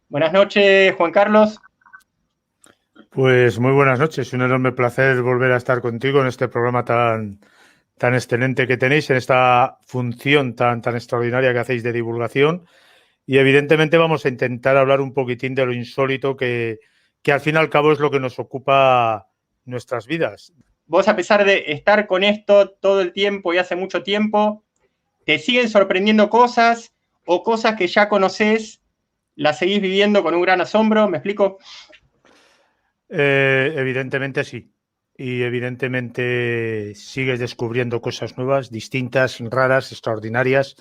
Buenas noches, Juan Carlos. Pues muy buenas noches, un enorme placer volver a estar contigo en este programa tan excelente que tenéis, en esta función tan extraordinaria que hacéis de divulgación. Y evidentemente vamos a intentar hablar un poquitín de lo insólito que al fin y al cabo es lo que nos ocupa nuestras vidas. Vos, a pesar de estar con esto todo el tiempo y hace mucho tiempo, ¿te siguen sorprendiendo cosas o cosas que ya conocés, las seguís viviendo con un gran asombro? ¿Me explico? Evidentemente sí. Y evidentemente sigues descubriendo cosas nuevas, distintas, raras, extraordinarias,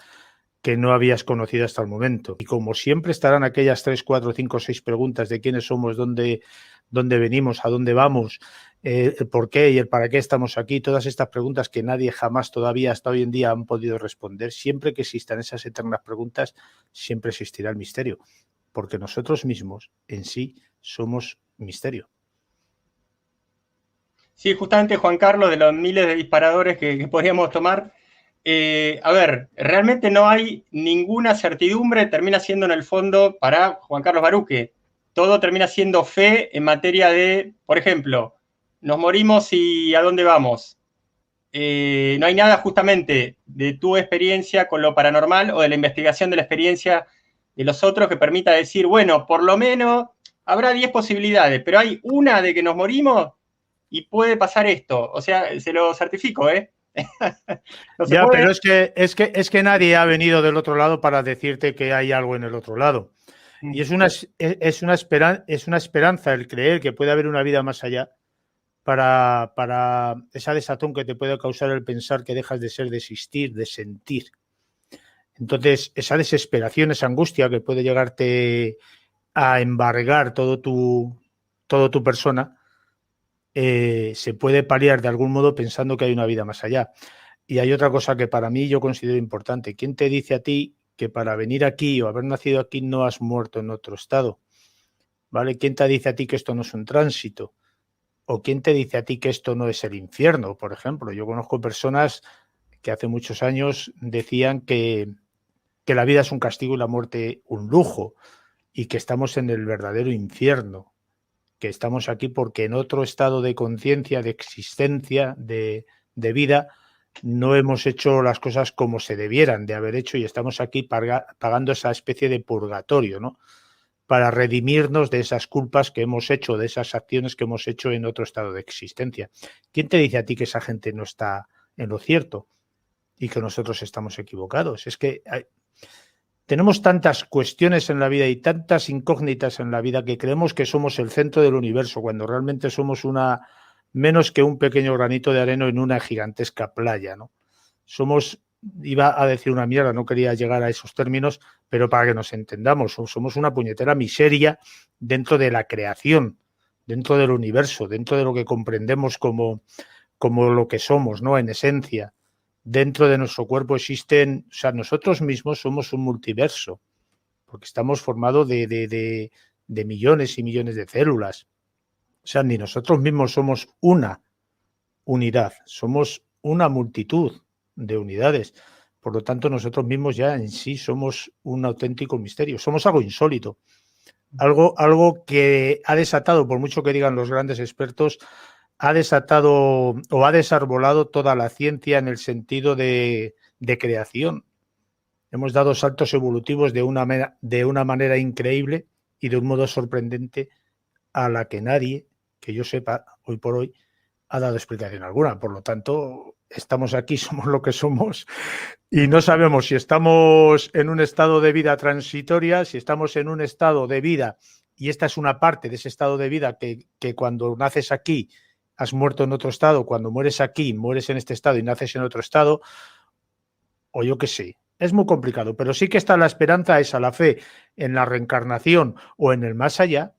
que no habías conocido hasta el momento. Y como siempre estarán aquellas 3, 4, 5, 6 preguntas de quiénes somos, dónde venimos, a dónde vamos, el por qué y el para qué estamos aquí, todas estas preguntas que nadie jamás todavía hasta hoy en día han podido responder. Siempre que existan esas eternas preguntas, siempre existirá el misterio, porque nosotros mismos en sí somos misterio. Sí, justamente, Juan Carlos, de los miles de disparadores que podríamos tomar, a ver, realmente no hay ninguna certidumbre, termina siendo en el fondo para Juan Carlos Baruque. Todo termina siendo fe en materia de, por ejemplo, nos morimos y ¿a dónde vamos? No hay nada justamente de tu experiencia con lo paranormal o de la investigación de la experiencia de los otros que permita decir, bueno, por lo menos habrá 10 posibilidades, pero hay una de que nos morimos y puede pasar esto. O sea, se lo certifico, ¿eh? No se Ya, puede. pero es que nadie ha venido del otro lado para decirte que hay algo en el otro lado. Y es una esperanza el creer que puede haber una vida más allá para esa desazón que te puede causar el pensar que dejas de ser, de existir, de sentir. Entonces, esa desesperación, esa angustia que puede llegarte a embargar todo tu persona, se puede paliar de algún modo pensando que hay una vida más allá. Y hay otra cosa que para mí yo considero importante. ¿Quién te dice a ti que para venir aquí o haber nacido aquí no has muerto en otro estado? ¿Vale? ¿Quién te dice a ti que esto no es un tránsito? ¿O quién te dice a ti que esto no es el infierno? Por ejemplo, yo conozco personas que hace muchos años decían que la vida es un castigo y la muerte un lujo, y que estamos en el verdadero infierno, que estamos aquí porque en otro estado de conciencia, de existencia, de vida, no hemos hecho las cosas como se debieran de haber hecho y estamos aquí pagando esa especie de purgatorio, ¿no? Para redimirnos de esas culpas que hemos hecho, de esas acciones que hemos hecho en otro estado de existencia. ¿Quién te dice a ti que esa gente no está en lo cierto y que nosotros estamos equivocados? Es que tenemos tantas cuestiones en la vida y tantas incógnitas en la vida que creemos que somos el centro del universo, cuando realmente somos menos que un pequeño granito de arena en una gigantesca playa, ¿no? Somos, iba a decir una mierda, no quería llegar a esos términos, pero para que nos entendamos, somos una puñetera miseria dentro de la creación, dentro del universo, dentro de lo que comprendemos como lo que somos, ¿no? En esencia. Dentro de nuestro cuerpo existen, o sea, nosotros mismos somos un multiverso, porque estamos formados de millones y millones de células. O sea, ni nosotros mismos somos una unidad, somos una multitud de unidades. Por lo tanto, nosotros mismos ya en sí somos un auténtico misterio, somos algo insólito, algo que ha desatado, por mucho que digan los grandes expertos, ha desatado o ha desarbolado toda la ciencia en el sentido de creación. Hemos dado saltos evolutivos de una manera increíble y de un modo sorprendente a la que nadie, que yo sepa, hoy por hoy, ha dado explicación alguna. Por lo tanto, estamos aquí, somos lo que somos y no sabemos si estamos en un estado de vida transitoria, si estamos en un estado de vida, y esta es una parte de ese estado de vida que cuando naces aquí has muerto en otro estado, cuando mueres aquí mueres en este estado y naces en otro estado, o yo qué sé. Es muy complicado, pero sí que está la esperanza, esa, la fe en la reencarnación o en el más allá,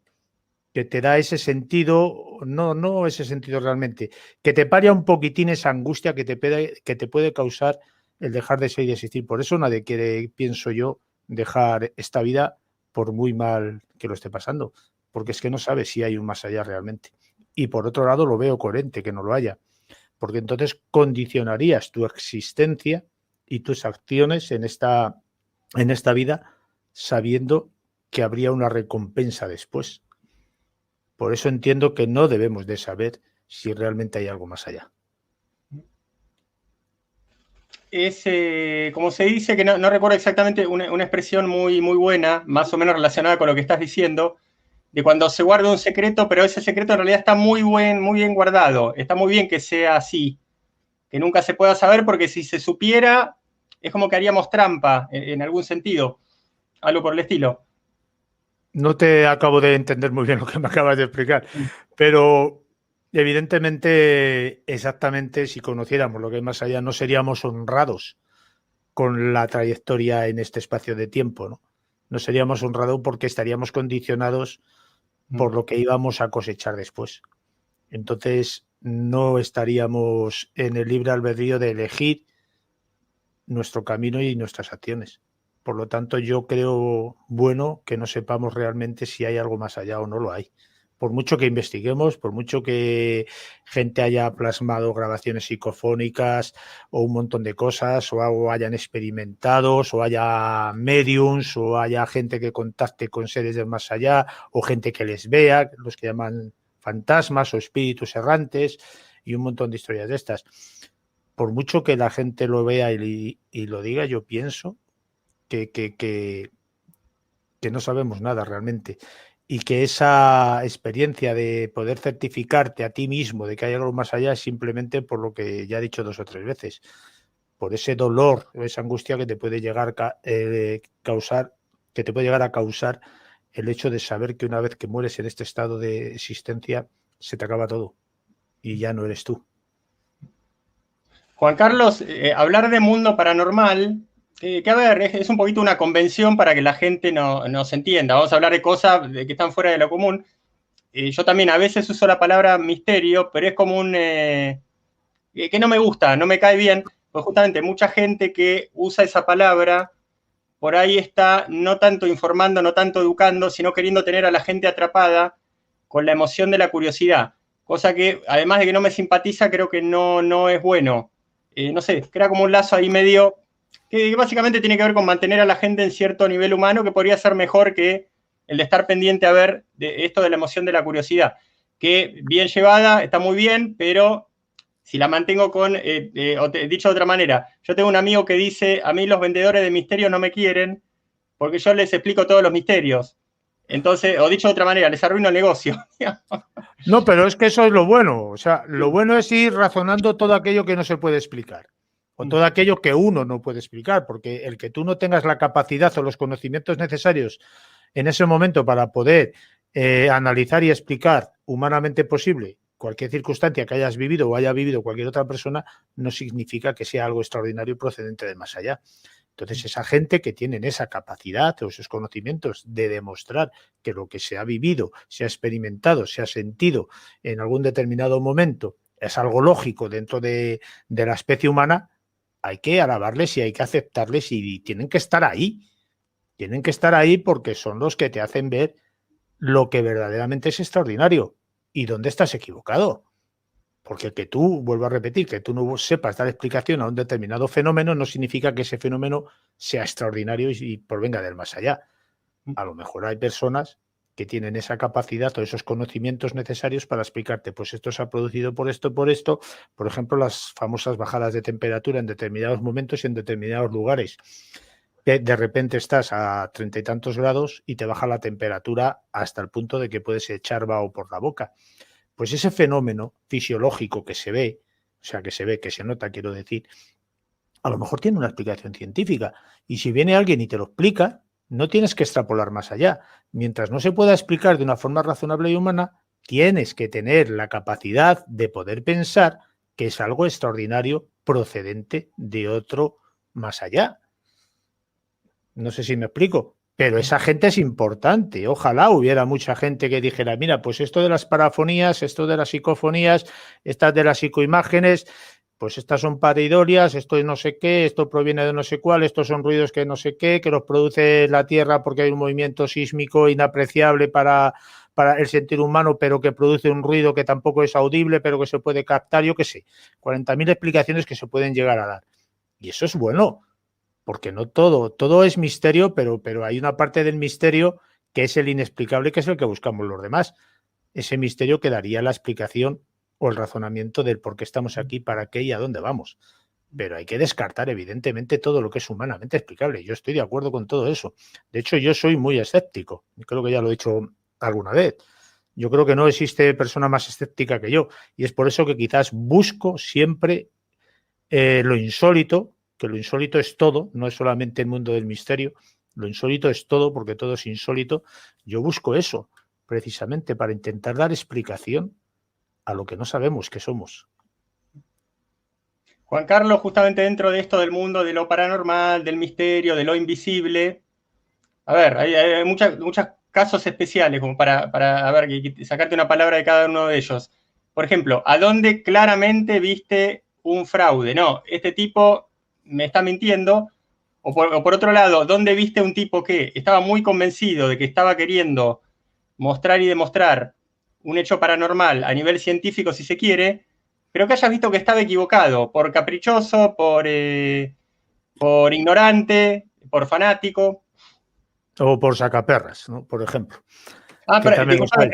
que te da ese sentido, no ese sentido realmente, que te paria un poquitín esa angustia que te puede causar el dejar de ser y de existir. Por eso nadie quiere, pienso yo, dejar esta vida por muy mal que lo esté pasando, porque es que no sabe si hay un más allá realmente. Y por otro lado lo veo coherente que no lo haya, porque entonces condicionarías tu existencia y tus acciones en esta vida sabiendo que habría una recompensa después. Por eso entiendo que no debemos de saber si realmente hay algo más allá. Es, como se dice, que no recuerdo exactamente, una expresión muy, muy buena, más o menos relacionada con lo que estás diciendo, de cuando se guarda un secreto, pero ese secreto en realidad está muy bien guardado. Está muy bien que sea así, que nunca se pueda saber, porque si se supiera, es como que haríamos trampa en algún sentido, algo por el estilo. No te acabo de entender muy bien lo que me acabas de explicar, pero evidentemente, exactamente, si conociéramos lo que hay más allá, no seríamos honrados con la trayectoria en este espacio de tiempo, ¿no? No seríamos honrados porque estaríamos condicionados por lo que íbamos a cosechar después. Entonces, no estaríamos en el libre albedrío de elegir nuestro camino y nuestras acciones. Por lo tanto, yo creo bueno que no sepamos realmente si hay algo más allá o no lo hay. Por mucho que investiguemos, por mucho que gente haya plasmado grabaciones psicofónicas o un montón de cosas, o hayan experimentados, o haya mediums, o haya gente que contacte con seres del más allá, o gente que les vea, los que llaman fantasmas o espíritus errantes, y un montón de historias de estas. Por mucho que la gente lo vea y lo diga, yo pienso que no sabemos nada realmente. Y que esa experiencia de poder certificarte a ti mismo de que hay algo más allá es simplemente por lo que ya he dicho 2 o 3 veces. Por ese dolor, esa angustia que te puede llegar causar, que te puede llegar a causar el hecho de saber que una vez que mueres en este estado de existencia, se te acaba todo y ya no eres tú. Juan Carlos, hablar de mundo paranormal, que a ver, es un poquito una convención para que la gente nos entienda. Vamos a hablar de cosas que están fuera de lo común. Yo también a veces uso la palabra misterio, pero es como un... que no me gusta, no me cae bien, pues justamente mucha gente que usa esa palabra, por ahí está no tanto informando, no tanto educando, sino queriendo tener a la gente atrapada con la emoción de la curiosidad. Cosa que, además de que no me simpatiza, creo que no es bueno. No sé, crea como un lazo ahí medio que básicamente tiene que ver con mantener a la gente en cierto nivel humano, que podría ser mejor que el de estar pendiente a ver de esto de la emoción de la curiosidad, que bien llevada está muy bien, pero si la mantengo con, dicho de otra manera, yo tengo un amigo que dice, a mí los vendedores de misterios no me quieren porque yo les explico todos los misterios. Entonces, o dicho de otra manera, les arruino el negocio. No, pero es que eso es lo bueno. O sea, lo bueno es ir razonando todo aquello que no se puede explicar. O todo aquello que uno no puede explicar, porque el que tú no tengas la capacidad o los conocimientos necesarios en ese momento para poder analizar y explicar humanamente posible cualquier circunstancia que hayas vivido o haya vivido cualquier otra persona, no significa que sea algo extraordinario procedente de más allá. Entonces, esa gente que tienen esa capacidad o esos conocimientos de demostrar que lo que se ha vivido, se ha experimentado, se ha sentido en algún determinado momento es algo lógico dentro de la especie humana, hay que alabarles y hay que aceptarles y tienen que estar ahí. Tienen que estar ahí porque son los que te hacen ver lo que verdaderamente es extraordinario y dónde estás equivocado. Porque que tú, vuelvo a repetir, que tú no sepas dar explicación a un determinado fenómeno no significa que ese fenómeno sea extraordinario y provenga del más allá. A lo mejor hay personas que tienen esa capacidad o esos conocimientos necesarios para explicarte, pues esto se ha producido por esto, por ejemplo, las famosas bajadas de temperatura en determinados momentos y en determinados lugares. De repente estás a 30 y tantos grados y te baja la temperatura hasta el punto de que puedes echar vaho por la boca. Pues ese fenómeno fisiológico que se ve, o sea, que se ve, que se nota, quiero decir, a lo mejor tiene una explicación científica. Y si viene alguien y te lo explica, no tienes que extrapolar más allá. Mientras no se pueda explicar de una forma razonable y humana, tienes que tener la capacidad de poder pensar que es algo extraordinario procedente de otro más allá. No sé si me explico. Pero esa gente es importante. Ojalá hubiera mucha gente que dijera, mira, pues esto de las parafonías, esto de las psicofonías, estas de las psicoimágenes, pues estas son pareidolias, esto es no sé qué, esto proviene de no sé cuál, estos son ruidos que no sé qué, que los produce la Tierra porque hay un movimiento sísmico inapreciable para el sentido humano, pero que produce un ruido que tampoco es audible, pero que se puede captar, yo qué sé, 40.000 explicaciones que se pueden llegar a dar. Y eso es bueno, porque no todo es misterio, pero hay una parte del misterio que es el inexplicable, que es el que buscamos los demás. Ese misterio que daría la explicación o el razonamiento del por qué estamos aquí, para qué y a dónde vamos. Pero hay que descartar, evidentemente, todo lo que es humanamente explicable. Yo estoy de acuerdo con todo eso. De hecho, yo soy muy escéptico. Creo que ya lo he dicho alguna vez. Yo creo que no existe persona más escéptica que yo. Y es por eso que quizás busco siempre lo insólito, que lo insólito es todo, no es solamente el mundo del misterio. Lo insólito es todo, porque todo es insólito. Yo busco eso, precisamente, para intentar dar explicación a lo que no sabemos que somos. Juan Carlos, justamente dentro de esto del mundo de lo paranormal, del misterio, de lo invisible, a ver, hay muchos casos especiales como para a ver, sacarte una palabra de cada uno de ellos. Por ejemplo, ¿a dónde claramente viste un fraude? No, este tipo me está mintiendo. O por otro lado, ¿dónde viste un tipo que estaba muy convencido de que estaba queriendo mostrar y demostrar un hecho paranormal a nivel científico, si se quiere, pero que hayas visto que estaba equivocado, por caprichoso, por ignorante, por fanático? O por sacaperras, ¿no? Por ejemplo. Pero disculpame,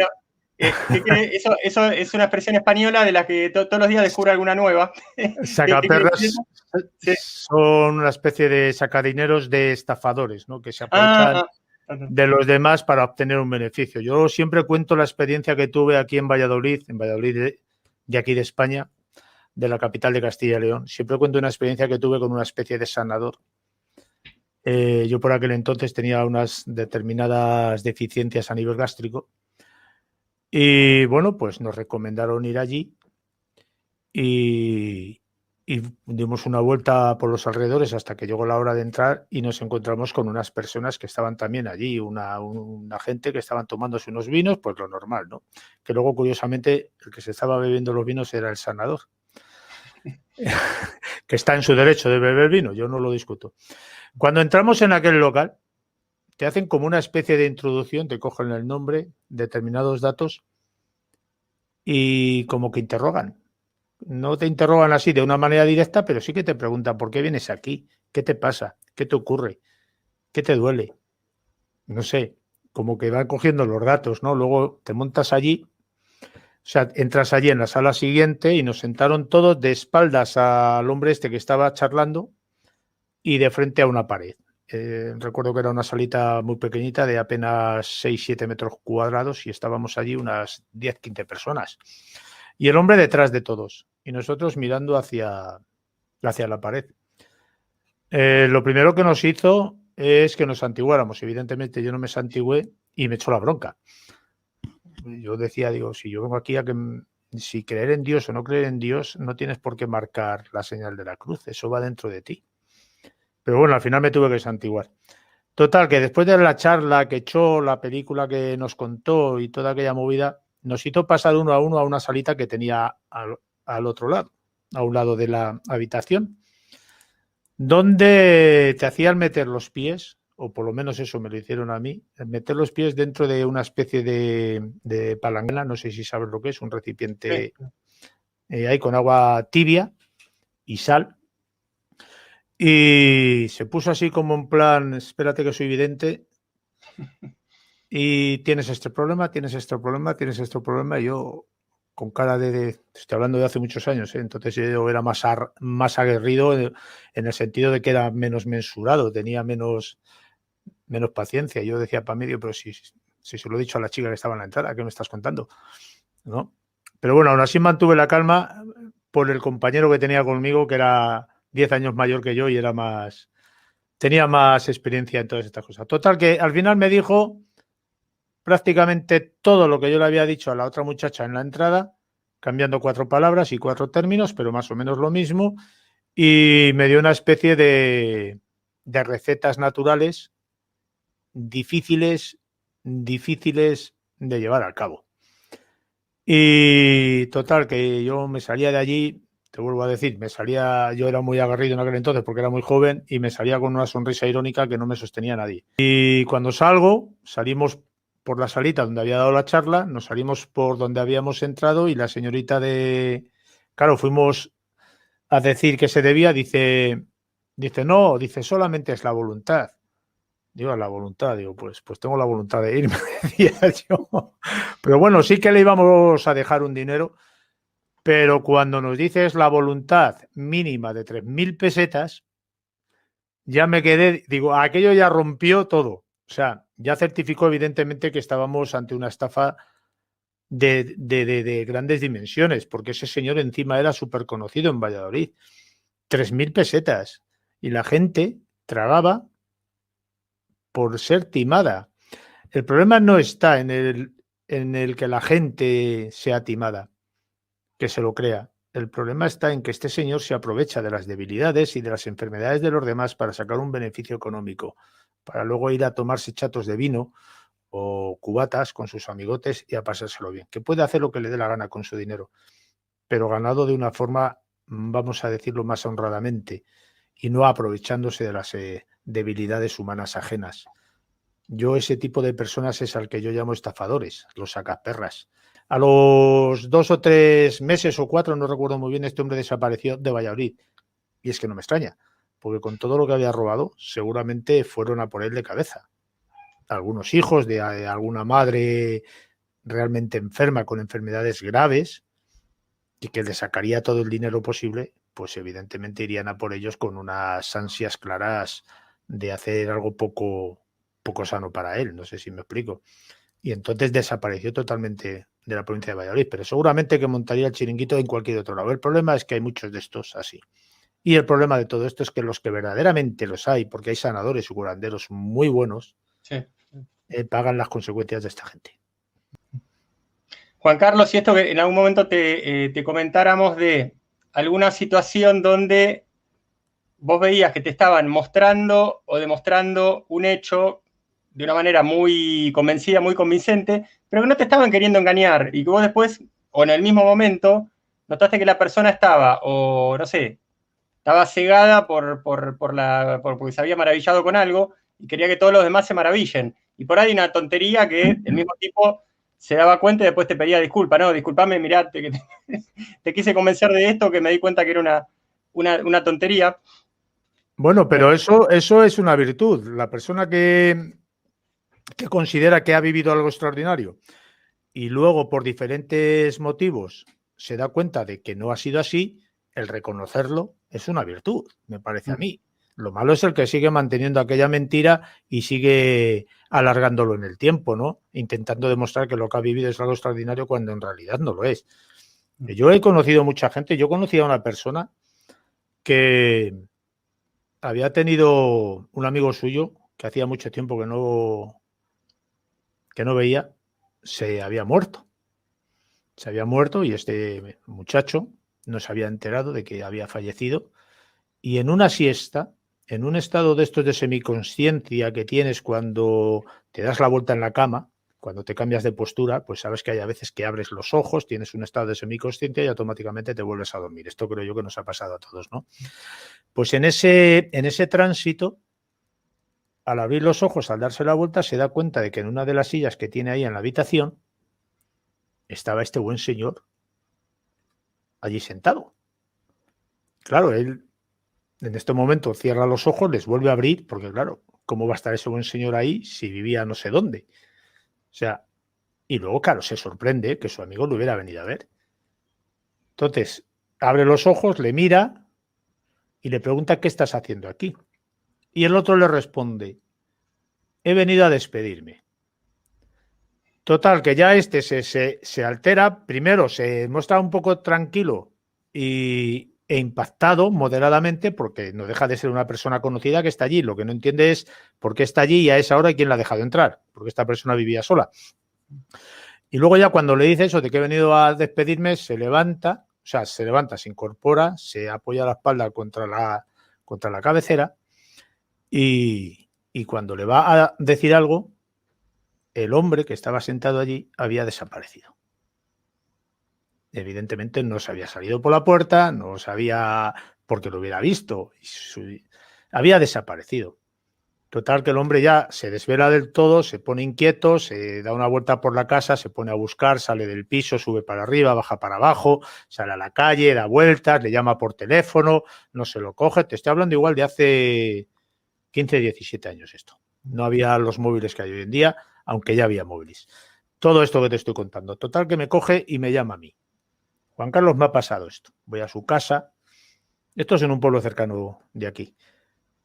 eso es una expresión española de la que todos los días descubro alguna nueva. Sacaperras son una especie de sacadineros de estafadores, ¿no? Que se aprovechan de los demás para obtener un beneficio. Yo siempre cuento la experiencia que tuve aquí en Valladolid de aquí de España, de la capital de Castilla y León. Siempre cuento una experiencia que tuve con una especie de sanador. Yo por aquel entonces tenía unas determinadas deficiencias a nivel gástrico y bueno, pues nos recomendaron ir allí y dimos una vuelta por los alrededores hasta que llegó la hora de entrar y nos encontramos con unas personas que estaban también allí, una gente que estaban tomándose unos vinos, pues lo normal, ¿no? Que luego, curiosamente, el que se estaba bebiendo los vinos era el sanador, que está en su derecho de beber vino, yo no lo discuto. Cuando entramos en aquel local, te hacen como una especie de introducción, te cogen el nombre, determinados datos y como que interrogan. No te interrogan así de una manera directa, pero sí que te preguntan ¿por qué vienes aquí? ¿Qué te pasa? ¿Qué te ocurre? ¿Qué te duele? No sé, como que van cogiendo los datos, ¿no? Luego te montas allí, o sea, entras allí en la sala siguiente y nos sentaron todos de espaldas al hombre este que estaba charlando y de frente a una pared. Recuerdo que era una salita muy pequeñita de apenas 6-7 metros cuadrados y estábamos allí unas 10-15 personas. Y el hombre detrás de todos y nosotros mirando hacia la pared. Lo primero que nos hizo es que nos santiguáramos. Evidentemente yo no me santigüé y me echó la bronca. Yo decía, digo, si yo vengo aquí a que si creer en Dios o no creer en Dios, no tienes por qué marcar la señal de la cruz, eso va dentro de ti. Pero bueno, al final me tuve que santiguar. Total, que después de la charla que echó, la película que nos contó y toda aquella movida, nos hizo pasar uno a uno a una salita que tenía al otro lado, a un lado de la habitación, donde te hacían meter los pies, o por lo menos eso me lo hicieron a mí, meter los pies dentro de una especie de palangana, no sé si sabes lo que es, un recipiente ahí con agua tibia y sal. Y se puso así como en plan, espérate que soy vidente y tienes este problema, tienes este problema, tienes este problema. Y yo con cara estoy hablando de hace muchos años, entonces yo era más aguerrido en el sentido de que era menos mensurado, tenía menos paciencia. Yo decía para medio, pero si se lo he dicho a la chica que estaba en la entrada, ¿qué me estás contando? ¿No? Pero bueno, aún así mantuve la calma por el compañero que tenía conmigo, que era 10 años mayor que yo y tenía más experiencia en todas estas cosas. Total, que al final me dijo prácticamente todo lo que yo le había dicho a la otra muchacha en la entrada, cambiando 4 palabras y 4 términos, pero más o menos lo mismo, y me dio una especie de recetas naturales difíciles de llevar a cabo. Y total, que yo me salía de allí, te vuelvo a decir, yo era muy aguerrido en aquel entonces porque era muy joven y me salía con una sonrisa irónica que no me sostenía nadie. Y cuando salimos por la salita donde había dado la charla, nos salimos por donde habíamos entrado y la señorita claro, fuimos a decir que se debía, dice, Dice, no, dice, solamente es la voluntad. Digo, la voluntad, digo, pues tengo la voluntad de irme, decía yo. Pero bueno, sí que le íbamos a dejar un dinero, pero cuando nos dices la voluntad mínima de 3.000 pesetas, ya me quedé, digo, aquello ya rompió todo. O sea, ya certificó evidentemente que estábamos ante una estafa de grandes dimensiones, porque ese señor encima era súper conocido en Valladolid. 3.000 pesetas. Y la gente tragaba por ser timada. El problema no está en el que la gente sea timada, que se lo crea. El problema está en que este señor se aprovecha de las debilidades y de las enfermedades de los demás para sacar un beneficio económico, para luego ir a tomarse chatos de vino o cubatas con sus amigotes y a pasárselo bien. Que puede hacer lo que le dé la gana con su dinero, pero ganado de una forma, vamos a decirlo más honradamente, y no aprovechándose de las debilidades humanas ajenas. Yo ese tipo de personas es al que yo llamo estafadores, los sacaperras. A los 2 o 3 meses o 4, no recuerdo muy bien, este hombre desapareció de Valladolid. Y es que no me extraña, porque con todo lo que había robado, seguramente fueron a por él de cabeza. Algunos hijos de alguna madre realmente enferma con enfermedades graves y que le sacaría todo el dinero posible, pues evidentemente irían a por ellos con unas ansias claras de hacer algo poco sano para él, no sé si me explico. Y entonces desapareció totalmente de la provincia de Valladolid, pero seguramente que montaría el chiringuito en cualquier otro lado. El problema es que hay muchos de estos así. Y el problema de todo esto es que los que verdaderamente los hay, porque hay sanadores y curanderos muy buenos, sí, pagan las consecuencias de esta gente. Juan Carlos, si esto que en algún momento te comentáramos de alguna situación donde vos veías que te estaban mostrando o demostrando un hecho de una manera muy convencida, muy convincente, pero que no te estaban queriendo engañar y que vos después, o en el mismo momento, notaste que la persona estaba, o no sé, estaba cegada porque se había maravillado con algo y quería que todos los demás se maravillen. Y por ahí una tontería que el mismo tipo se daba cuenta y después te pedía disculpas, no, disculpame, mirá, te quise convencer de esto, que me di cuenta que era una tontería. Bueno, pero eso es una virtud. La persona que considera que ha vivido algo extraordinario y luego por diferentes motivos se da cuenta de que no ha sido así, el reconocerlo es una virtud, me parece a mí. Lo malo es el que sigue manteniendo aquella mentira y sigue alargándolo en el tiempo, ¿no? Intentando demostrar que lo que ha vivido es algo extraordinario cuando en realidad no lo es. Yo he conocido mucha gente, yo conocí a una persona que había tenido un amigo suyo que hacía mucho tiempo que no veía, se había muerto. Se había muerto y este muchacho no se había enterado de que había fallecido. Y en una siesta, en un estado de estos de semiconsciencia que tienes cuando te das la vuelta en la cama, cuando te cambias de postura, pues sabes que hay a veces que abres los ojos, tienes un estado de semiconsciencia y automáticamente te vuelves a dormir. Esto creo yo que nos ha pasado a todos, ¿no? Pues en ese tránsito, al abrir los ojos, al darse la vuelta, se da cuenta de que en una de las sillas que tiene ahí en la habitación estaba este buen señor allí sentado. Claro, él en este momento cierra los ojos, les vuelve a abrir, porque claro, ¿cómo va a estar ese buen señor ahí si vivía no sé dónde? O sea, y luego, claro, se sorprende que su amigo lo hubiera venido a ver. Entonces, abre los ojos, le mira y le pregunta, ¿qué estás haciendo aquí? Y el otro le responde, he venido a despedirme. Total, que ya este se altera, primero se muestra un poco tranquilo e impactado moderadamente, porque no deja de ser una persona conocida que está allí. Lo que no entiende es por qué está allí y a esa hora y quién la ha dejado entrar, porque esta persona vivía sola. Y luego ya cuando le dice eso de que he venido a despedirme, se levanta, se incorpora, se apoya la espalda contra la cabecera y cuando le va a decir algo, el hombre que estaba sentado allí había desaparecido. Evidentemente no se había salido por la puerta, no sabía porque lo hubiera visto, había desaparecido. Total, que el hombre ya se desvela del todo, se pone inquieto, se da una vuelta por la casa, se pone a buscar, sale del piso, sube para arriba, baja para abajo, sale a la calle, da vueltas, le llama por teléfono, no se lo coge. Te estoy hablando igual de hace 15, 17 años esto. No había los móviles que hay hoy en día, aunque ya había móviles. Todo esto que te estoy contando. Total, que me coge y me llama a mí. Juan Carlos, me ha pasado esto. Voy a su casa. Esto es en un pueblo cercano de aquí.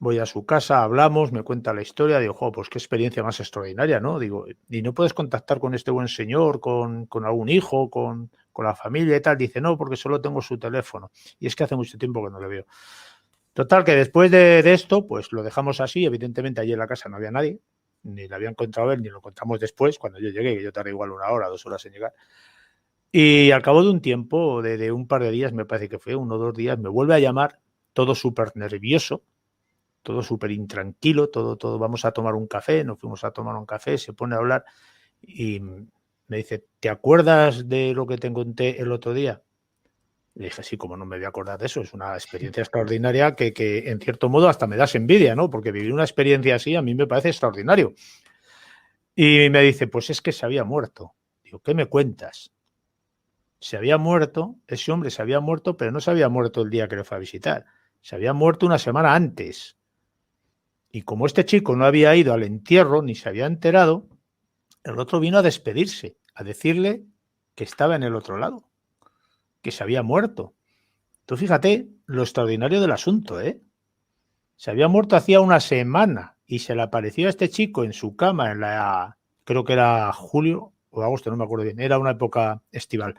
Voy a su casa, hablamos, me cuenta la historia, digo, jo, pues qué experiencia más extraordinaria, ¿no? Digo, ¿y no puedes contactar con este buen señor, con algún hijo, con la familia y tal? Dice, no, porque solo tengo su teléfono. Y es que hace mucho tiempo que no le veo. Total, que después de esto, pues lo dejamos así. Evidentemente, allí en la casa no había nadie, ni le había encontrado él, ni lo encontramos después, cuando yo llegué, que yo tardé igual 1 hora, 2 horas en llegar. Y al cabo de un tiempo, de un par de días, me parece que fue 1 o 2 días, me vuelve a llamar, todo súper nervioso, todo súper intranquilo, todo, vamos a tomar un café, nos fuimos a tomar un café, se pone a hablar y me dice, ¿te acuerdas de lo que te conté el otro día? Le dije, sí, como no me voy a acordar de eso, es una experiencia extraordinaria que en cierto modo hasta me das envidia, ¿no? Porque vivir una experiencia así a mí me parece extraordinario. Y me dice, pues es que se había muerto. Digo, ¿qué me cuentas? Se había muerto, ese hombre se había muerto, pero no se había muerto el día que le fue a visitar. Se había muerto una semana antes. Y como este chico no había ido al entierro ni se había enterado, el otro vino a despedirse, a decirle que estaba en el otro lado, que se había muerto. Tú fíjate lo extraordinario del asunto, ¿eh? Se había muerto hacía una semana y se le apareció a este chico en su cama creo que era julio o agosto, no me acuerdo bien, era una época estival.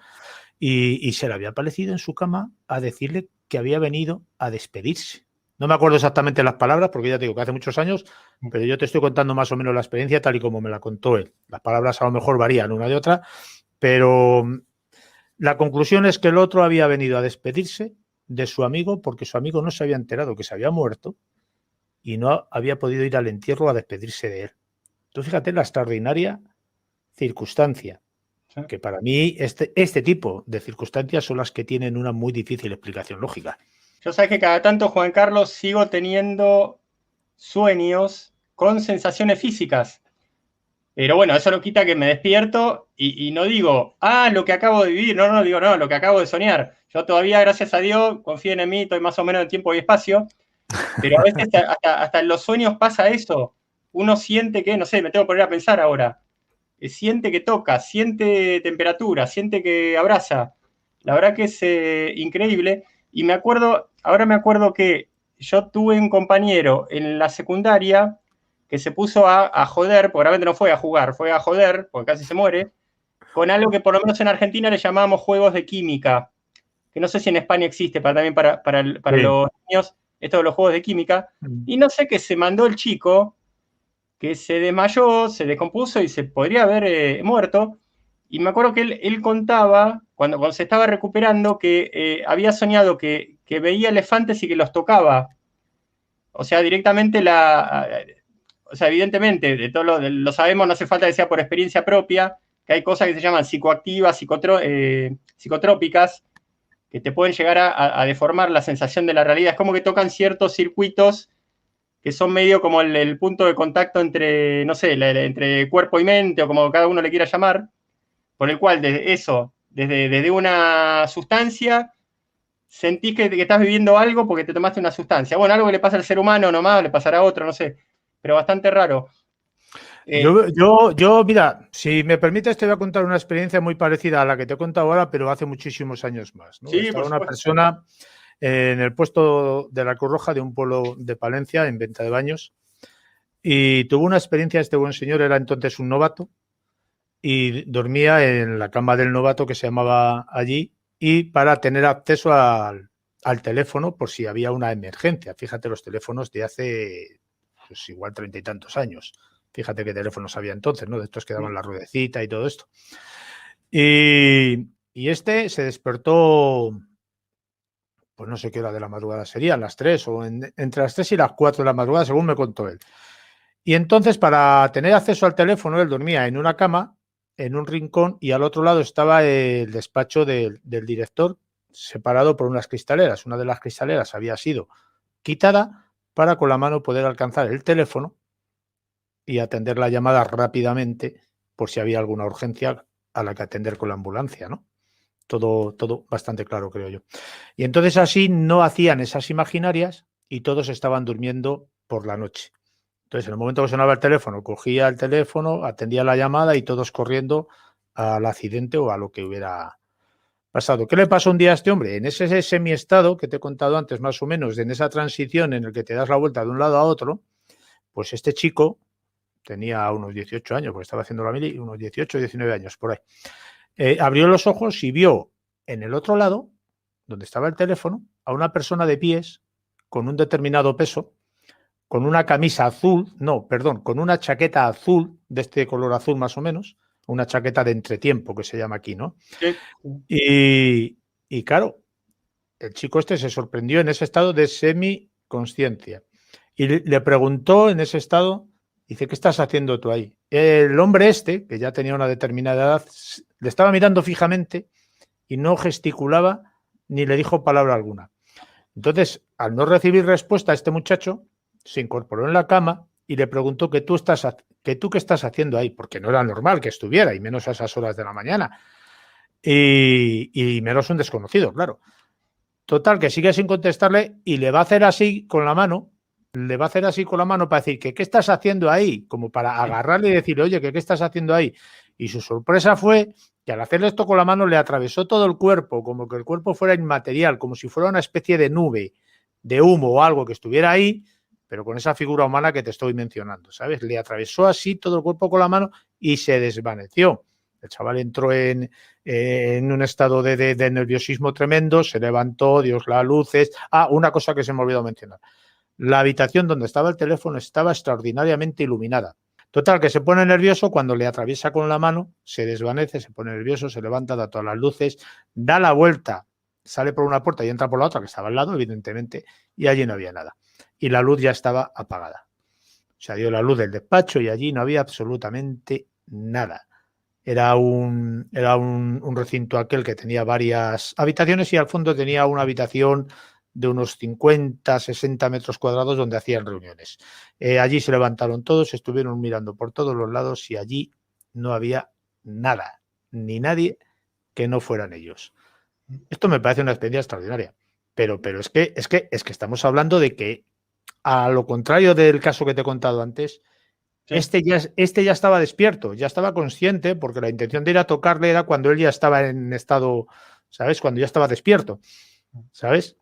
Y se le había aparecido en su cama a decirle que había venido a despedirse. No me acuerdo exactamente las palabras, porque ya te digo que hace muchos años, pero yo te estoy contando más o menos la experiencia tal y como me la contó él. Las palabras a lo mejor varían una de otra, pero la conclusión es que el otro había venido a despedirse de su amigo porque su amigo no se había enterado que se había muerto y no había podido ir al entierro a despedirse de él. Tú fíjate la extraordinaria circunstancia, que para mí este tipo de circunstancias son las que tienen una muy difícil explicación lógica. Yo sé que cada tanto, Juan Carlos, sigo teniendo sueños con sensaciones físicas. Pero bueno, eso no quita que me despierto y no digo, lo que acabo de vivir. No, digo, no, lo que acabo de soñar. Yo todavía, gracias a Dios, confíen en mí, estoy más o menos en tiempo y espacio. Pero a veces hasta en los sueños pasa eso. Uno siente que, no sé, me tengo que poner a pensar ahora. Siente que toca, siente temperatura, siente que abraza. La verdad que es increíble. Y ahora me acuerdo que yo tuve un compañero en la secundaria que se puso a joder, porque realmente no fue a jugar, fue a joder, porque casi se muere, con algo que por lo menos en Argentina le llamábamos juegos de química, que no sé si en España existe también para Sí. los niños, esto de los juegos de química, y no sé qué se mandó el chico, que se desmayó, se descompuso y se podría haber muerto. Y me acuerdo que él contaba, cuando se estaba recuperando, que había soñado que veía elefantes y que los tocaba. O sea, directamente o sea, evidentemente, de todo lo sabemos, no hace falta que sea por experiencia propia, que hay cosas que se llaman psicoactivas, psicotrópicas, que te pueden llegar a deformar la sensación de la realidad. Es como que tocan ciertos circuitos que son medio como el punto de contacto entre, no sé, entre cuerpo y mente, o como cada uno le quiera llamar, por el cual desde una sustancia, sentís que estás viviendo algo porque te tomaste una sustancia. Bueno, algo que le pasa al ser humano nomás, le pasará a otro, no sé, pero bastante raro. Mira, si me permites, te voy a contar una experiencia muy parecida a la que te he contado ahora, pero hace muchísimos años más, ¿no? Sí, por Estaba una supuesto. persona en el puesto de la Cruz Roja de un pueblo de Palencia, en venta de baños, y tuvo una experiencia. Este buen señor era entonces un novato y dormía en la cama del novato que se llamaba allí, y para tener acceso al teléfono por si había una emergencia. Fíjate los teléfonos de hace pues igual 30 y tantos años. Fíjate qué teléfonos había entonces, ¿no? De estos que daban la ruedecita y todo esto. Y este se despertó, pues no sé qué hora de la madrugada serían, las 3 o entre las 3 y las 4 de la madrugada, según me contó él. Y entonces, para tener acceso al teléfono, él dormía en una cama, en un rincón, y al otro lado estaba el despacho del director, separado por unas cristaleras. Una de las cristaleras había sido quitada para con la mano poder alcanzar el teléfono y atender la llamada rápidamente por si había alguna urgencia a la que atender con la ambulancia, ¿no? Todo bastante claro, creo yo. Y entonces así no hacían esas imaginarias y todos estaban durmiendo por la noche. Entonces, en el momento que sonaba el teléfono, cogía el teléfono, atendía la llamada y todos corriendo al accidente o a lo que hubiera pasado. ¿Qué le pasó un día a este hombre? En ese semiestado que te he contado antes, más o menos, en esa transición en el que te das la vuelta de un lado a otro, pues este chico tenía unos 18 años, porque estaba haciendo la mili, unos 18, 19 años, por ahí. Abrió los ojos y vio en el otro lado, donde estaba el teléfono, a una persona de pies con un determinado peso, con una camisa azul, no, perdón, con una chaqueta azul, de este color azul más o menos, una chaqueta de entretiempo que se llama aquí, ¿no? Sí. Y claro, el chico este se sorprendió en ese estado de semiconsciencia y le preguntó en ese estado, dice, ¿qué estás haciendo tú ahí? El hombre este, que ya tenía una determinada edad, le estaba mirando fijamente y no gesticulaba ni le dijo palabra alguna. Entonces, al no recibir respuesta, este muchacho se incorporó en la cama y le preguntó que tú qué estás haciendo ahí, porque no era normal que estuviera, y menos a esas horas de la mañana. Y menos un desconocido, claro. Total, que sigue sin contestarle y le va a hacer así con la mano, para decir que qué estás haciendo ahí, como para agarrarle y decirle, oye, que qué estás haciendo ahí. Y su sorpresa fue que al hacerle esto con la mano le atravesó todo el cuerpo, como que el cuerpo fuera inmaterial, como si fuera una especie de nube, de humo o algo que estuviera ahí, pero con esa figura humana que te estoy mencionando, ¿sabes? Le atravesó así todo el cuerpo con la mano y se desvaneció. El chaval entró en un estado de nerviosismo tremendo, se levantó, dio las luces. Una cosa que se me olvidó mencionar. La habitación donde estaba el teléfono estaba extraordinariamente iluminada. Total, que se pone nervioso cuando le atraviesa con la mano, se desvanece, se pone nervioso, se levanta, da todas las luces, da la vuelta, sale por una puerta y entra por la otra, que estaba al lado, evidentemente, y allí no había nada. Y la luz ya estaba apagada. O sea, dio la luz del despacho y allí no había absolutamente nada. Era un recinto aquel que tenía varias habitaciones y al fondo tenía una habitación de unos 50, 60 metros cuadrados donde hacían reuniones. Allí se levantaron todos, estuvieron mirando por todos los lados y allí no había nada, ni nadie que no fueran ellos. Esto me parece una experiencia extraordinaria, pero es que estamos hablando de que, a lo contrario del caso que te he contado antes, sí. Este ya estaba despierto, ya estaba consciente, porque la intención de ir a tocarle era cuando él ya estaba en estado, ¿sabes? Cuando ya estaba despierto, ¿sabes?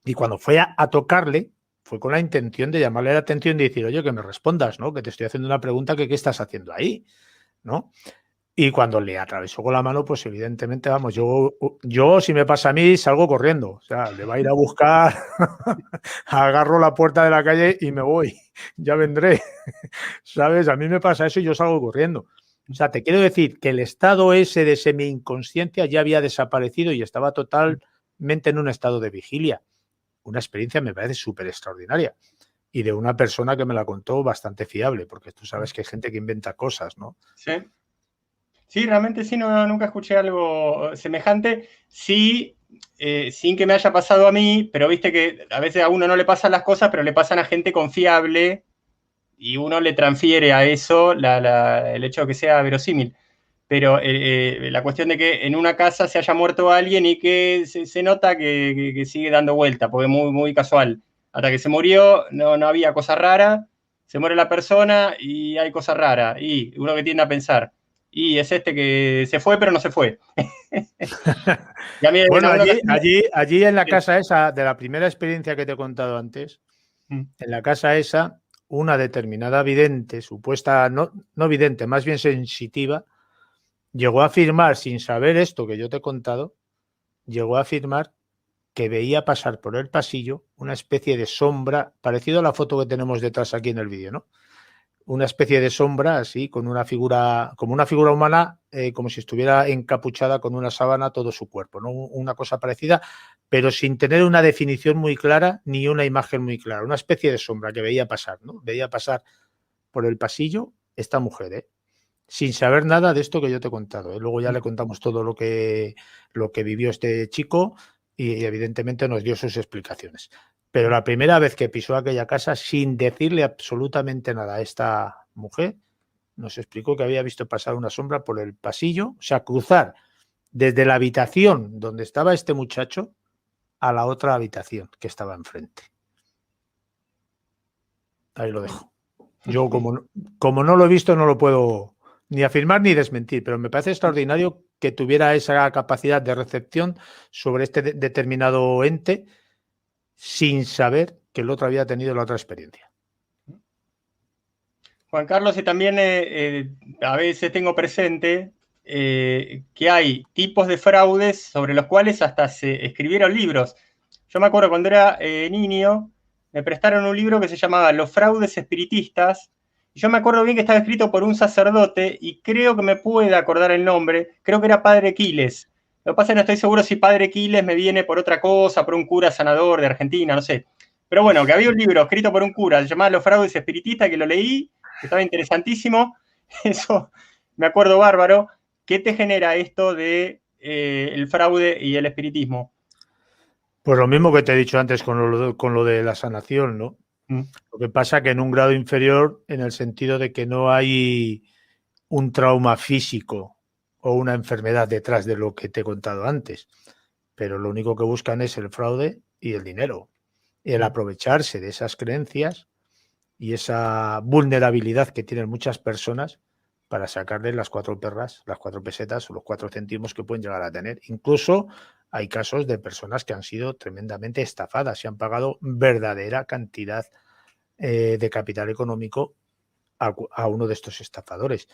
Y cuando fue a tocarle, fue con la intención de llamarle la atención y decir, oye, que me respondas, ¿no? Que te estoy haciendo una pregunta, que qué estás haciendo ahí, ¿no? Y cuando le atravesó con la mano, pues evidentemente, vamos, yo si me pasa a mí, salgo corriendo. O sea, le va a ir a buscar, agarro la puerta de la calle y me voy. Ya vendré. ¿Sabes? A mí me pasa eso y yo salgo corriendo. O sea, te quiero decir que el estado ese de semi-inconsciencia ya había desaparecido y estaba totalmente en un estado de vigilia. Una experiencia me parece súper extraordinaria. Y de una persona que me la contó bastante fiable, porque tú sabes que hay gente que inventa cosas, ¿no? Sí. Sí, realmente sí, nunca escuché algo semejante. Sí, sin que me haya pasado a mí, pero viste que a veces a uno no le pasan las cosas, pero le pasan a gente confiable y uno le transfiere a eso el hecho de que sea verosímil. Pero la cuestión de que en una casa se haya muerto alguien y que se nota que sigue dando vuelta, porque es muy, muy casual. Hasta que se murió no había cosa rara, se muere la persona y hay cosa rara. Y uno que tiende a pensar, y es este que se fue pero no se fue. Bueno, allí en la casa esa, de la primera experiencia que te he contado antes, en la casa esa, una determinada vidente, supuesta, no vidente, más bien sensitiva, llegó a afirmar, sin saber esto que yo te he contado, llegó a afirmar que veía pasar por el pasillo una especie de sombra, parecido a la foto que tenemos detrás aquí en el vídeo, ¿no? Una especie de sombra así, con una figura, como una figura humana, como si estuviera encapuchada con una sábana todo su cuerpo, ¿no? Una cosa parecida, pero sin tener una definición muy clara ni una imagen muy clara, una especie de sombra que veía pasar, ¿no? Veía pasar por el pasillo esta mujer, sin saber nada de esto que yo te he contado, ¿eh? Luego ya le contamos todo lo que vivió este chico y evidentemente nos dio sus explicaciones. Pero la primera vez que pisó aquella casa, sin decirle absolutamente nada a esta mujer, nos explicó que había visto pasar una sombra por el pasillo, o sea, cruzar desde la habitación donde estaba este muchacho a la otra habitación que estaba enfrente. Ahí lo dejo. Yo, como no lo he visto, no lo puedo ni afirmar ni desmentir, pero me parece extraordinario que tuviera esa capacidad de recepción sobre este determinado ente sin saber que el otro había tenido la otra experiencia. Juan Carlos, y también a veces tengo presente que hay tipos de fraudes sobre los cuales hasta se escribieron libros. Yo me acuerdo cuando era niño, me prestaron un libro que se llamaba Los fraudes espiritistas. Y yo me acuerdo bien que estaba escrito por un sacerdote y creo que me puede acordar el nombre. Creo que era Padre Quiles. Lo que pasa es que no estoy seguro si Padre Quiles me viene por otra cosa, por un cura sanador de Argentina, no sé. Pero bueno, que había un libro escrito por un cura, se llamaba Los fraudes espiritistas, que lo leí, que estaba interesantísimo. Eso me acuerdo bárbaro. ¿Qué te genera esto de el fraude y el espiritismo? Pues lo mismo que te he dicho antes con lo de la sanación, ¿no? Lo que pasa que en un grado inferior, en el sentido de que no hay un trauma físico o una enfermedad detrás de lo que te he contado antes, pero lo único que buscan es el fraude y el dinero, y el aprovecharse de esas creencias y esa vulnerabilidad que tienen muchas personas para sacarle las 4 perras, las 4 pesetas o los 4 céntimos que pueden llegar a tener. Incluso hay casos de personas que han sido tremendamente estafadas y han pagado verdadera cantidad de capital económico a uno de estos estafadores.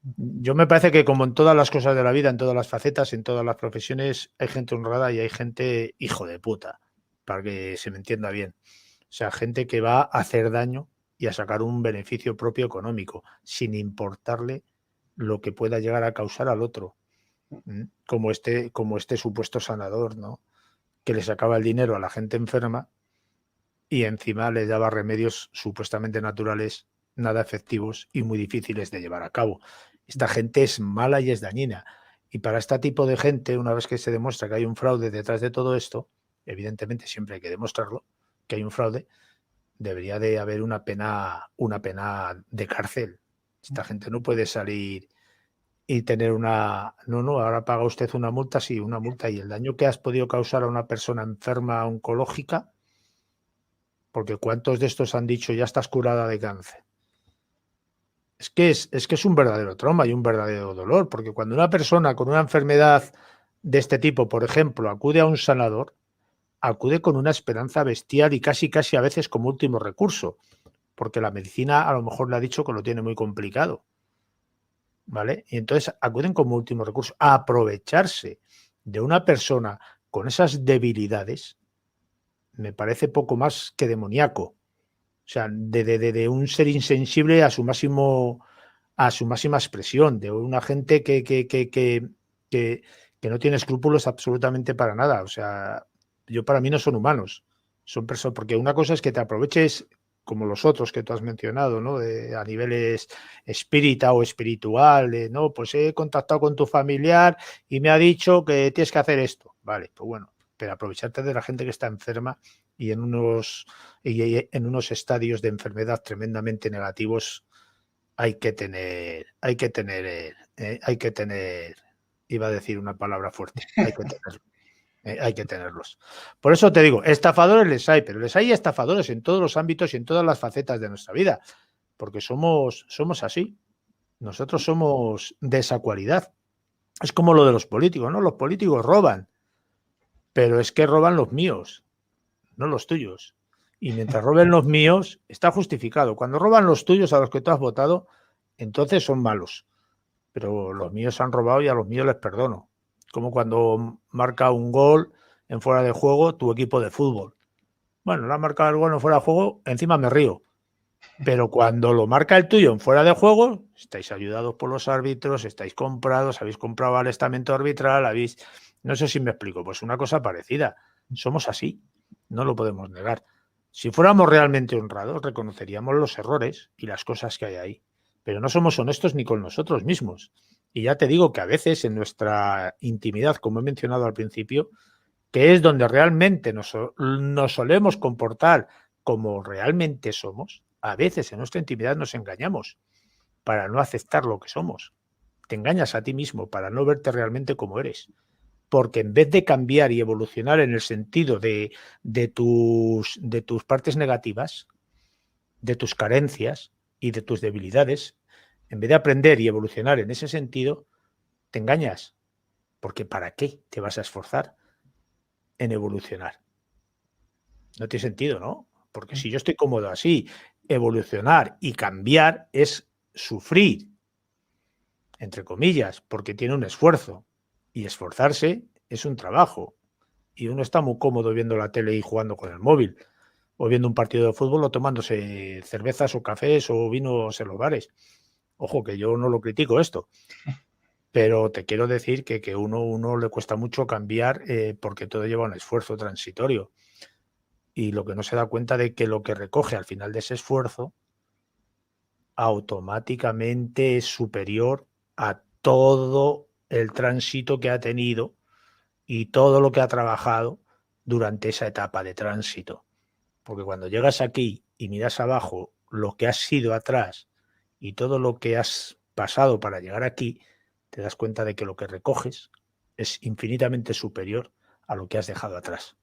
Yo me parece que, como en todas las cosas de la vida, en todas las facetas, en todas las profesiones, hay gente honrada y hay gente hijo de puta, para que se me entienda bien. O sea, gente que va a hacer daño y a sacar un beneficio propio económico, sin importarle lo que pueda llegar a causar al otro. Como este supuesto sanador, ¿no? Que le sacaba el dinero a la gente enferma y encima le daba remedios supuestamente naturales, nada efectivos y muy difíciles de llevar a cabo. Esta gente es mala y es dañina. Y para este tipo de gente, una vez que se demuestra que hay un fraude detrás de todo esto, evidentemente siempre hay que demostrarlo, que hay un fraude, debería de haber una pena de cárcel. Esta gente no puede salir y tener una... No, ahora paga usted una multa, sí, una multa. Y el daño que has podido causar a una persona enferma oncológica, porque ¿cuántos de estos han dicho ya estás curada de cáncer? Es que es un verdadero trauma y un verdadero dolor, porque cuando una persona con una enfermedad de este tipo, por ejemplo, acude a un sanador, acude con una esperanza bestial y casi a veces como último recurso, porque la medicina a lo mejor le ha dicho que lo tiene muy complicado, ¿vale? Y entonces acuden como último recurso a aprovecharse de una persona con esas debilidades, me parece poco más que demoníaco. O sea, de un ser insensible a su máxima expresión, de una gente que no tiene escrúpulos absolutamente para nada. O sea, para mí no son humanos, son personas, porque una cosa es que te aproveches como los otros que tú has mencionado, ¿no? A niveles espírita o espiritual, no, pues he contactado con tu familiar y me ha dicho que tienes que hacer esto. Vale, pues bueno, pero aprovecharte de la gente que está enferma y en unos estadios de enfermedad tremendamente negativos, hay que tener, iba a decir una palabra fuerte, hay que tenerlos. Por eso te digo, estafadores les hay, pero les hay estafadores en todos los ámbitos y en todas las facetas de nuestra vida, porque somos así. Nosotros somos de esa cualidad. Es como lo de los políticos, ¿no? Los políticos roban, pero es que roban los míos, no los tuyos. Y mientras roben los míos, está justificado. Cuando roban los tuyos a los que tú has votado, entonces son malos. Pero los míos han robado y a los míos les perdono. Como cuando marca un gol en fuera de juego tu equipo de fútbol. Bueno, le ha marcado el gol en fuera de juego, encima me río. Pero cuando lo marca el tuyo en fuera de juego, estáis ayudados por los árbitros, estáis comprados, habéis comprado al estamento arbitral, no sé si me explico, pues una cosa parecida. Somos así, no lo podemos negar. Si fuéramos realmente honrados, reconoceríamos los errores y las cosas que hay ahí. Pero no somos honestos ni con nosotros mismos. Y ya te digo que a veces en nuestra intimidad, como he mencionado al principio, que es donde realmente nos solemos comportar como realmente somos, a veces en nuestra intimidad nos engañamos. para no aceptar lo que somos. Te engañas a ti mismo para no verte realmente como eres. Porque en vez de cambiar y evolucionar en el sentido de tus partes negativas, de tus carencias y de tus debilidades, en vez de aprender y evolucionar en ese sentido, te engañas. Porque ¿para qué te vas a esforzar en evolucionar? No tiene sentido, ¿no? Porque si yo estoy cómodo así, evolucionar y cambiar es sufrir, entre comillas, porque tiene un esfuerzo. Y esforzarse es un trabajo. Y uno está muy cómodo viendo la tele y jugando con el móvil, o viendo un partido de fútbol, o tomándose cervezas o cafés o vinos en los bares. Ojo, que yo no lo critico esto, pero te quiero decir que uno le cuesta mucho cambiar porque todo lleva un esfuerzo transitorio. Y lo que no se da cuenta de que lo que recoge al final de ese esfuerzo automáticamente es superior a todo el tránsito que ha tenido y todo lo que ha trabajado durante esa etapa de tránsito. Porque cuando llegas aquí y miras abajo lo que has sido atrás y todo lo que has pasado para llegar aquí, te das cuenta de que lo que recoges es infinitamente superior a lo que has dejado atrás.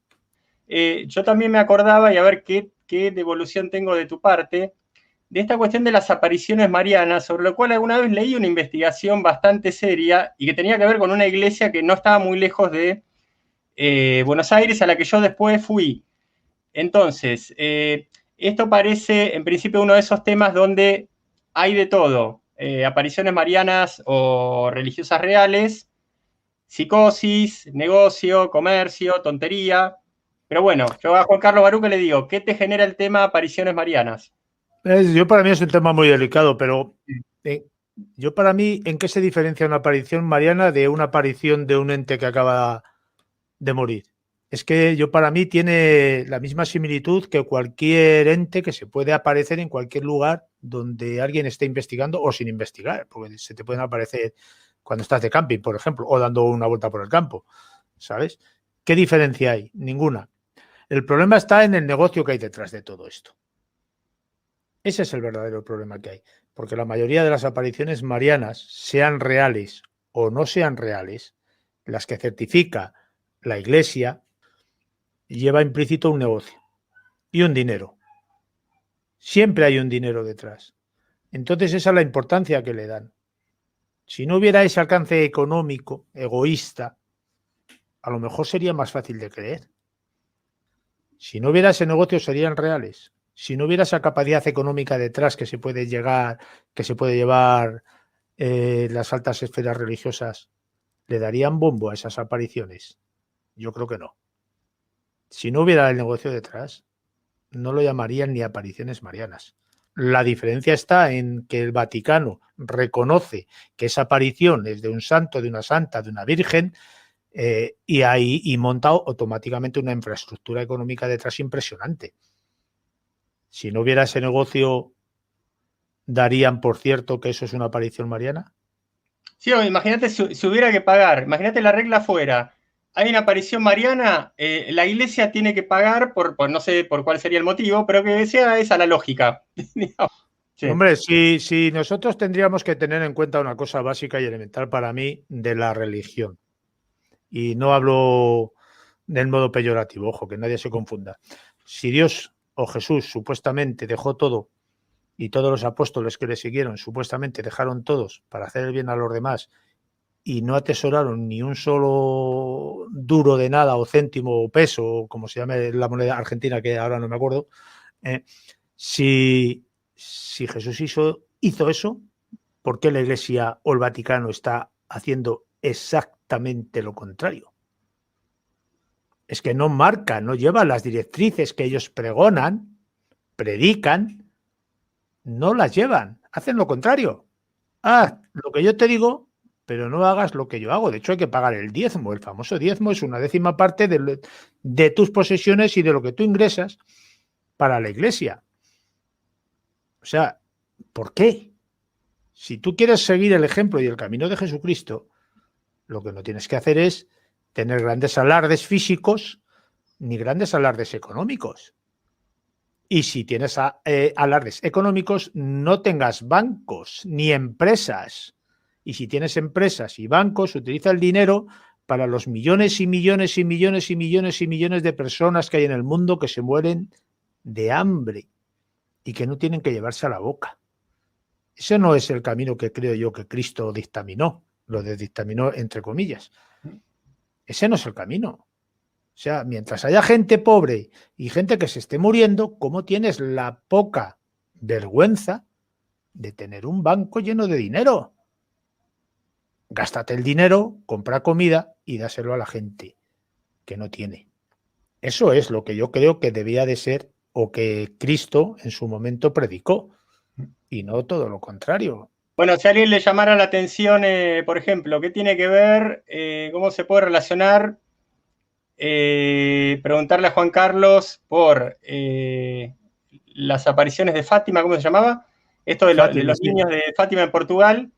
Yo también me acordaba, y a ver qué devolución tengo de tu parte, de esta cuestión de las apariciones marianas, sobre lo cual alguna vez leí una investigación bastante seria y que tenía que ver con una iglesia que no estaba muy lejos de Buenos Aires, a la que yo después fui. Entonces, esto parece en principio uno de esos temas donde hay de todo, apariciones marianas o religiosas reales, psicosis, negocio, comercio, tontería. Pero bueno, yo a Juan Carlos Baruca le digo, ¿qué te genera el tema apariciones marianas? Yo para mí es un tema muy delicado, pero yo para mí, ¿en qué se diferencia una aparición mariana de una aparición de un ente que acaba de morir? Es que yo para mí tiene la misma similitud que cualquier ente que se puede aparecer en cualquier lugar donde alguien esté investigando o sin investigar, porque se te pueden aparecer cuando estás de camping, por ejemplo, o dando una vuelta por el campo, ¿sabes? ¿Qué diferencia hay? Ninguna. El problema está en el negocio que hay detrás de todo esto. Ese es el verdadero problema que hay, porque la mayoría de las apariciones marianas, sean reales o no sean reales, las que certifica la Iglesia, lleva implícito un negocio y un dinero. Siempre hay un dinero detrás. Entonces esa es la importancia que le dan. Si no hubiera ese alcance económico, egoísta, a lo mejor sería más fácil de creer. Si no hubiera ese negocio, serían reales. Si no hubiera esa capacidad económica detrás que se puede llegar, que se puede llevar las altas esferas religiosas, ¿le darían bombo a esas apariciones? Yo creo que no. Si no hubiera el negocio detrás, no lo llamarían ni apariciones marianas. La diferencia está en que el Vaticano reconoce que esa aparición es de un santo, de una santa, de una virgen, y monta automáticamente una infraestructura económica detrás impresionante. Si no hubiera ese negocio, ¿darían por cierto que eso es una aparición mariana? Sí, imagínate si hubiera que pagar, imagínate la regla fuera, hay una aparición mariana, la iglesia tiene que pagar por no sé por cuál sería el motivo, pero que sea esa la lógica. Sí. Hombre, si nosotros tendríamos que tener en cuenta una cosa básica y elemental para mí de la religión, y no hablo del modo peyorativo, ojo, que nadie se confunda. Si Dios o Jesús supuestamente dejó todo y todos los apóstoles que le siguieron supuestamente dejaron todos para hacer el bien a los demás y no atesoraron ni un solo duro de nada o céntimo o peso, como se llame la moneda argentina, que ahora no me acuerdo, si Jesús hizo eso, ¿por qué la Iglesia o el Vaticano está haciendo exactamente lo contrario? Es que no marca, no lleva las directrices que ellos pregonan, predican, no las llevan, hacen lo contrario. Haz lo que yo te digo, pero no hagas lo que yo hago. De hecho, hay que pagar el diezmo. El famoso diezmo es una décima parte de tus posesiones y de lo que tú ingresas para la Iglesia. O sea, ¿por qué? Si tú quieres seguir el ejemplo y el camino de Jesucristo, lo que no tienes que hacer es tener grandes alardes físicos ni grandes alardes económicos. Y si tienes alardes económicos, no tengas bancos ni empresas. Y si tienes empresas y bancos, utiliza el dinero para los millones y millones y millones y millones y millones de personas que hay en el mundo que se mueren de hambre y que no tienen que llevarse a la boca. Ese no es el camino que creo yo que Cristo dictaminó, lo de dictaminó entre comillas. Ese no es el camino. O sea, mientras haya gente pobre y gente que se esté muriendo, ¿cómo tienes la poca vergüenza de tener un banco lleno de dinero? Gástate el dinero, compra comida y dáselo a la gente que no tiene. Eso es lo que yo creo que debía de ser o que Cristo en su momento predicó y no todo lo contrario. Bueno, si a alguien le llamara la atención, por ejemplo, ¿qué tiene que ver, cómo se puede relacionar, preguntarle a Juan Carlos por las apariciones de Fátima, ¿cómo se llamaba? Esto de los niños de Fátima en Portugal,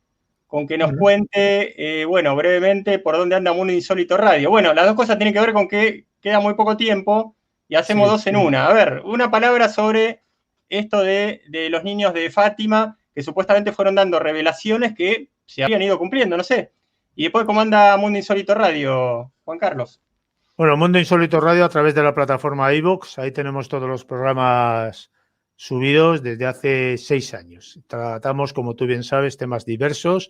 con que nos cuente, bueno, brevemente, por dónde anda Mundo Insólito Radio. Bueno, las dos cosas tienen que ver con que queda muy poco tiempo y hacemos dos en una. A ver, una palabra sobre esto de los niños de Fátima, que supuestamente fueron dando revelaciones que se habían ido cumpliendo, no sé. Y después, ¿cómo anda Mundo Insólito Radio, Juan Carlos? Bueno, Mundo Insólito Radio a través de la plataforma iVoox, ahí tenemos todos los programas subidos desde hace 6 años. Tratamos, como tú bien sabes, temas diversos.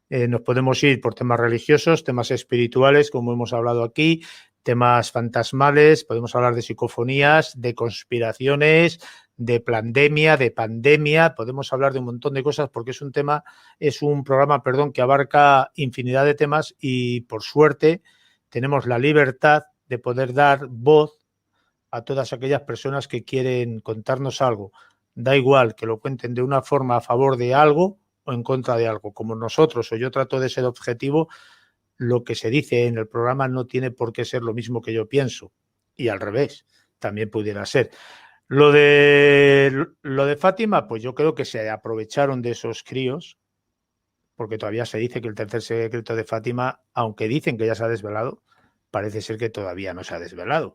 Nos podemos ir por temas religiosos, temas espirituales, como hemos hablado aquí, temas fantasmales, podemos hablar de psicofonías, de conspiraciones, de pandemia, podemos hablar de un montón de cosas porque es un programa, que abarca infinidad de temas y por suerte tenemos la libertad de poder dar voz a todas aquellas personas que quieren contarnos algo. Da igual que lo cuenten de una forma a favor de algo o en contra de algo. Como nosotros o yo trato de ser objetivo, lo que se dice en el programa no tiene por qué ser lo mismo que yo pienso. Y al revés, también pudiera ser. Lo de Fátima, pues yo creo que se aprovecharon de esos críos, porque todavía se dice que el tercer secreto de Fátima, aunque dicen que ya se ha desvelado, parece ser que todavía no se ha desvelado.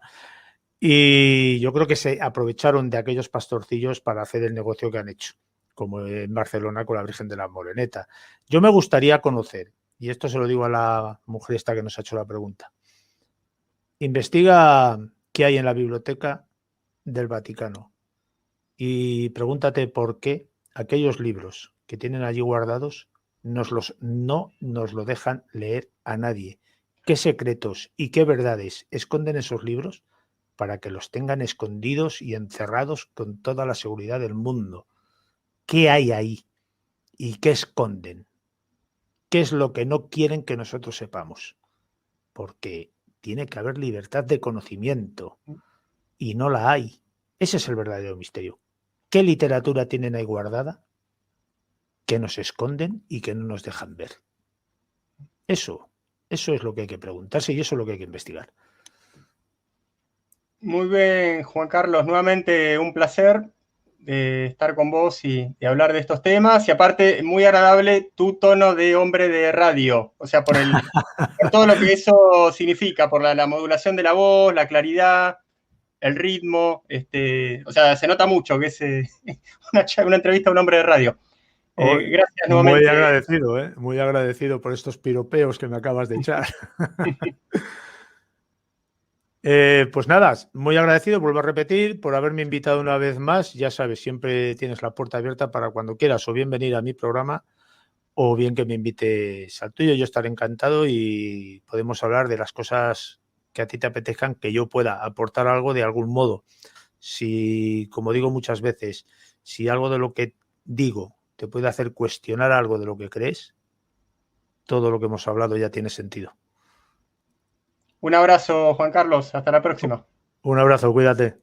Y yo creo que se aprovecharon de aquellos pastorcillos para hacer el negocio que han hecho, como en Barcelona con la Virgen de la Moreneta. Yo me gustaría conocer, y esto se lo digo a la mujer esta que nos ha hecho la pregunta, investiga qué hay en la biblioteca del Vaticano y pregúntate por qué aquellos libros que tienen allí guardados no nos lo dejan leer a nadie. ¿Qué secretos y qué verdades esconden esos libros para que los tengan escondidos y encerrados con toda la seguridad del mundo? ¿Qué hay ahí? ¿Y qué esconden? ¿Qué es lo que no quieren que nosotros sepamos? Porque tiene que haber libertad de conocimiento y no la hay. Ese es el verdadero misterio. ¿Qué literatura tienen ahí guardada que nos esconden y que no nos dejan ver? Eso es lo que hay que preguntarse y eso es lo que hay que investigar. Muy bien, Juan Carlos, nuevamente un placer estar con vos y hablar de estos temas. Y aparte, muy agradable tu tono de hombre de radio, o sea, por todo lo que eso significa, por la modulación de la voz, la claridad, el ritmo. O sea, se nota mucho que es una entrevista a un hombre de radio. Gracias nuevamente. Muy agradecido por estos piropeos que me acabas de echar. Pues nada, muy agradecido, vuelvo a repetir, por haberme invitado una vez más. Ya sabes, siempre tienes la puerta abierta para cuando quieras o bien venir a mi programa o bien que me invites al tuyo. Yo estaré encantado y podemos hablar de las cosas que a ti te apetezcan, que yo pueda aportar algo de algún modo. Si, como digo muchas veces, si algo de lo que digo te puede hacer cuestionar algo de lo que crees, todo lo que hemos hablado ya tiene sentido. Un abrazo, Juan Carlos. Hasta la próxima. Un abrazo, cuídate.